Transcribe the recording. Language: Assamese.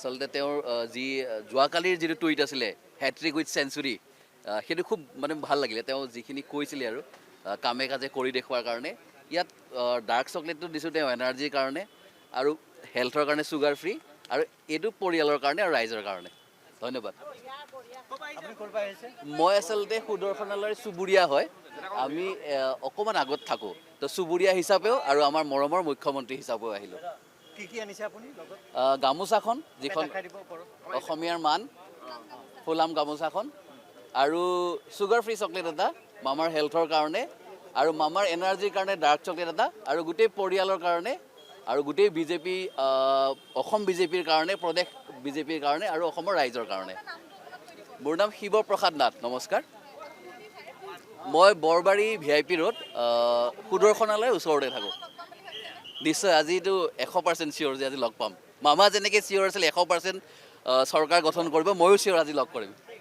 আচলতে তেওঁৰ যি যোৱাকালিৰ যিটো টুইট আছিলে হেট্ৰিক উইথ চেঞ্চুৰী, সেইটো খুব মানে ভাল লাগিলে। তেওঁ যিখিনি কৈছিলে আৰু কামে কাজে কৰি দেখুৱাৰ কাৰণে। ইয়াত ডাৰ্ক চকলেটটো দিছোঁ তেওঁ এনাৰ্জিৰ কাৰণে আৰু হেল্থৰ কাৰণে চুগাৰ ফ্ৰী, আৰু এইটো পৰিয়ালৰ কাৰণে আৰু ৰাইজৰ কাৰণে। ধন্যবাদ। মই আচলতে সুদৰ্শনালয়ৰ চুবুৰীয়া হয়। আমি অকণমান আগত থাকোঁ, তো চুবুৰীয়া হিচাপেও আৰু আমাৰ মৰমৰ মুখ্যমন্ত্ৰী হিচাপেও আহিলোঁ। কি আনিছে আপুনি লগত? গামোচাখন, যিখন অসমীয়াৰ মান, ফুলাম গামোচাখন, আৰু চুগাৰ ফ্ৰী চকলেট এটা মামাৰ হেল্থৰ কাৰণে, আৰু মামাৰ এনাৰ্জিৰ কাৰণে ডাৰ্ক চকলেট এটা, আৰু গোটেই পৰিয়ালৰ কাৰণে, আৰু গোটেই বিজেপি অসম বিজেপিৰ কাৰণে, প্ৰদেশ বিজেপিৰ কাৰণে, আৰু অসমৰ ৰাইজৰ কাৰণে। মোৰ নাম শিৱ প্ৰসাদ নাথ। নমস্কাৰ। মই বৰবাৰী VIP ৰোড সুদৰ্শনালয়ৰ ওচৰতে থাকোঁ। নিশ্চয় আজিতো 100% চিয়'ৰ যে আজি লগ পাম। মামা যেনেকৈ চিয়'ৰ আছিল 100% চৰকাৰ গঠন কৰিব, ময়ো চিয়'ৰ আজি লগ কৰিম।